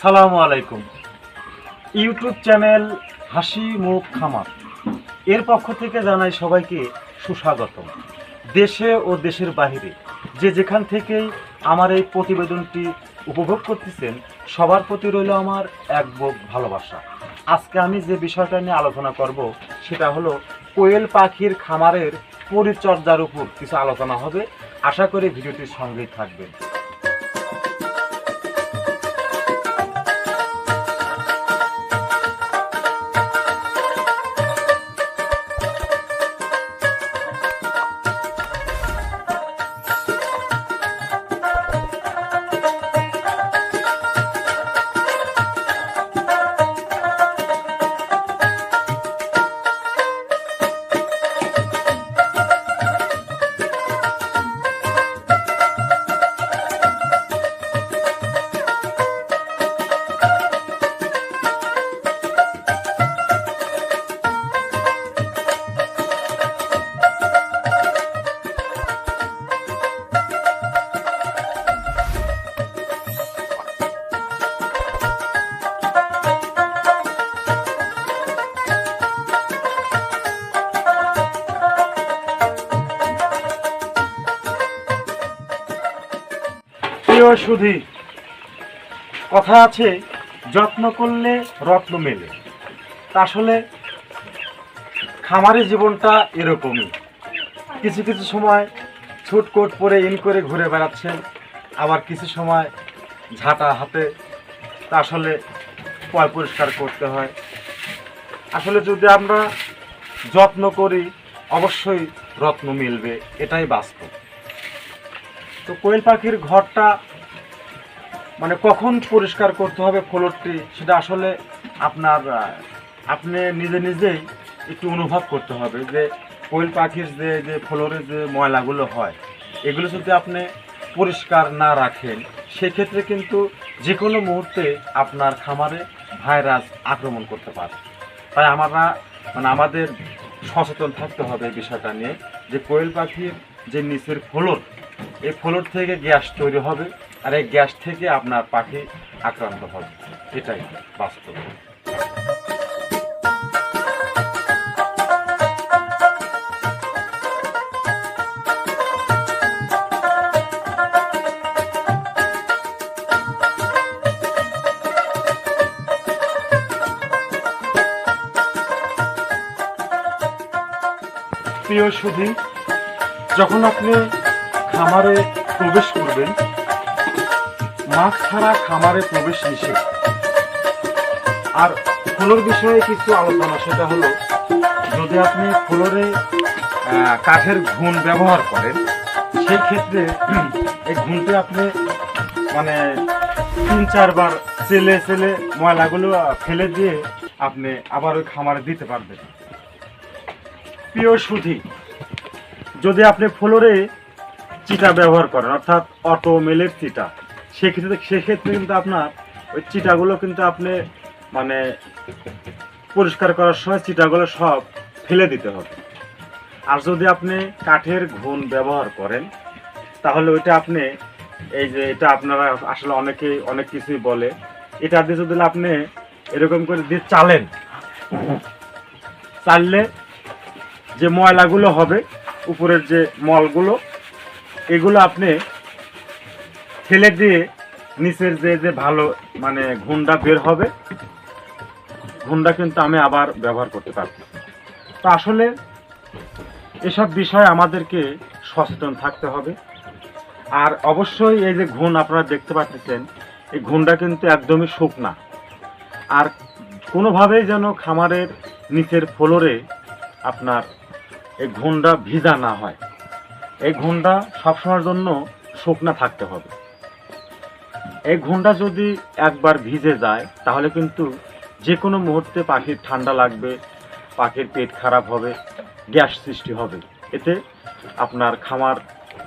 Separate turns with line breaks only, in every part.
আসসালামু আলাইকুম। YouTube channel হাসি মুখ খামার এর পক্ষ থেকে জানাই সবাইকে সুস্বাগতম। দেশে ও দেশের বাইরে যে যেখান থেকেই আমার এই প্রতিবেদনটি উপভোগ করতেছেন সবার প্রতি রইল আমার এক বুক ভালোবাসা। আজকে আমি যে বিষয়টা নিয়ে আলোচনা করব সেটা হলো কোয়েল পাখির খামারের পরিচর্যার উপর কিছু আলোচনা হবে। আশা করি ভিডিওটির সঙ্গেই থাকবেন। প্রিয় সুধী, কথা আছে যত্ন করলে রত্ন মেলে। তা আসলে খামারের জীবনটা এরকমই। কিছু কিছু সময় ছুটকোট পরে ইন করে ঘুরে বেড়াচ্ছেন, আবার কিছু সময় ঝাঁটা হাতে। তা আসলে পয় পরিষ্কার করতে হয়। আসলে যদি আমরা যত্ন করি অবশ্যই রত্ন মিলবে, এটাই বাস্তব। তো কোয়েল পাখির ঘরটা মানে কখন পরিষ্কার করতে হবে ফ্লোরটি, সেটা আসলে আপনি নিজে নিজেই একটু অনুভব করতে হবে যে কোয়েল পাখির যে ফ্লোরে যে ময়লাগুলো হয় এগুলো যদি আপনি পরিষ্কার না রাখেন সেক্ষেত্রে কিন্তু যে কোনো মুহূর্তে আপনার খামারে ভাইরাস আক্রমণ করতে পারে। তাই আমাদের সচেতন থাকতে হবে এই বিষয়টা নিয়ে যে কোয়েল পাখির যে নিচের ফ্লোর, এই ফ্লোর থেকে গ্যাস তৈরি হবে আর এই গ্যাস থেকে আপনার পাখি আক্রান্ত হবে, এটাই বাস্তব। প্রিয় সুধী, যখন আপনি খামারে প্রবেশ করবেন মাস্ক ছাড়া খামারে প্রবেশ নিষেধ। আর ফ্লোর বিষয়ে কিছু আলোচনা, সেটা হলো যদি আপনি ফ্লোরে কাঠের ঘুণ ব্যবহার করেন সেই ক্ষেত্রে এই ঘুণটি আপনি মানে 3-4 বার চেলে ময়লাগুলো ফেলে দিয়ে আপনি আবার ওই খামারে দিতে পারবেন। প্রিয় সুধী, যদি আপনি ফ্লোরে চিটা ব্যবহার করেন অর্থাৎ অটো মেলের চিটা, সেক্ষেত্রে কিন্তু আপনার ওই চিটাগুলো কিন্তু আপনি মানে পরিষ্কার করার সময় চিটাগুলো সব ফেলে দিতে হবে। আর যদি আপনি কাঠের ঘুণ ব্যবহার করেন তাহলে ওইটা আপনি এই যে এটা আপনারা আসলে অনেক কিছুই বলে, এটা দিয়ে যদি আপনি এরকম করে দিয়ে চাললে যে ময়লাগুলো হবে উপরের যে মলগুলো এগুলো আপনি ফেলে দিয়ে নিচের যে ভালো মানে ঘুণটা বের হবে, ঘুণটা কিন্তু আমি আবার ব্যবহার করতে পারব। তো আসলে এসব বিষয়ে আমাদেরকে সচেতন থাকতে হবে। আর অবশ্যই এই যে ঘুণ আপনারা দেখতে পাচ্ছেন এই ঘুণটা কিন্তু একদমই শুকনা। আর কোনোভাবেই যেন খামারের নিচের ফ্লোরে আপনার এই ঘুণটা ভিজা না হয়, এই ঘুণটা সবসময়ের জন্য শুকনা থাকতে হবে। এই ঘুণটা যদি একবার ভিজে যায় তাহলে কিন্তু যে কোনো মুহূর্তে পাখির ঠান্ডা লাগবে, পাখির পেট খারাপ হবে, গ্যাস সৃষ্টি হবে, এতে আপনার খামার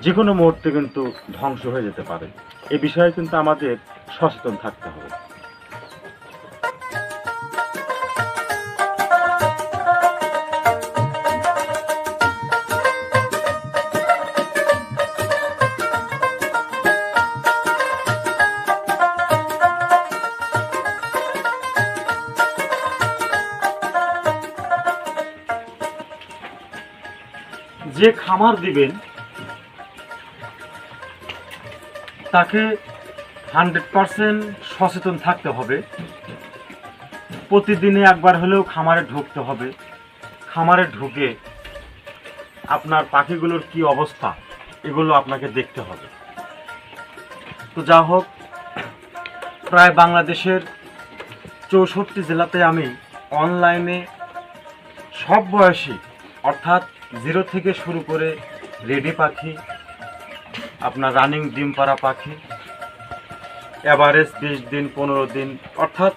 যে কোনো মুহূর্তে কিন্তু ধ্বংস হয়ে যেতে পারে। এই বিষয়ে কিন্তু আমাদের সচেতন থাকতে হবে। যে খামার দিবেন তাকে 100% সচেতন থাকতে হবে। প্রতিদিনে একবার হলেও খামারে ঢুকতে হবে। খামারে ঢুকে আপনার পাখিগুলোর কি অবস্থা এগুলো আপনাকে দেখতে হবে। তো যা হোক, প্রায় বাংলাদেশের 64 জেলাতে আমি অনলাইনে সব বয়সী অর্থাৎ 0 থেকে শুরু করে রেডি পাখি, আপনার রানিং ডিম পাড়া পাখি, এভারেজ 20 দিন 15 দিন অর্থাৎ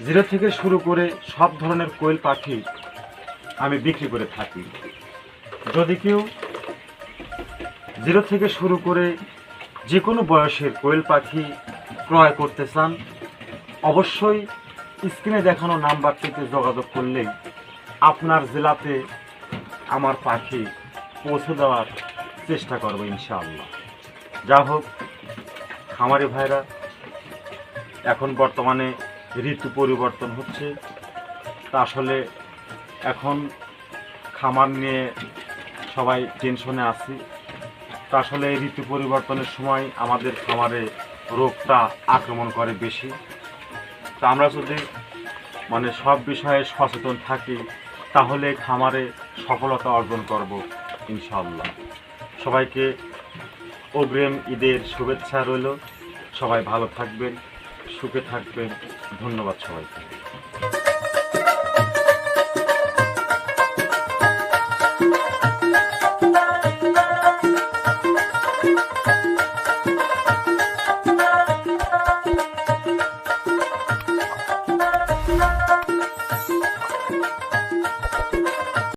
0 থেকে শুরু করে সব ধরনের কোয়েল পাখি আমি বিক্রি করে থাকি। যদি কেউ 0 থেকে শুরু করে যে কোনো বয়সের কোয়েল পাখি ক্রয় করতে চান, অবশ্যই স্ক্রিনে দেখানো নাম্বারটিতে যোগাযোগ করলেই আপনার জেলাতে আমার পাখি পৌঁছে দেওয়ার চেষ্টা করব ইনশাআল্লাহ। যা হোক খামারি ভাইরা, এখন বর্তমানে ঋতু পরিবর্তন হচ্ছে, তা আসলে এখন খামার নিয়ে সবাই টেনশনে আছি। তা আসলে এই ঋতু পরিবর্তনের সময় আমাদের খামারে রোগটা আক্রমণ করে বেশি। তা আমরা যদি সব বিষয়ে সচেতন থাকি তাহলে খামারে সফলতা অর্জন করব ইনশাআল্লাহ। সবাইকে অগ্রিম ঈদের শুভেচ্ছা রইল। সবাই ভালো থাকবেন, সুখে থাকবেন। ধন্যবাদ সবাইকে।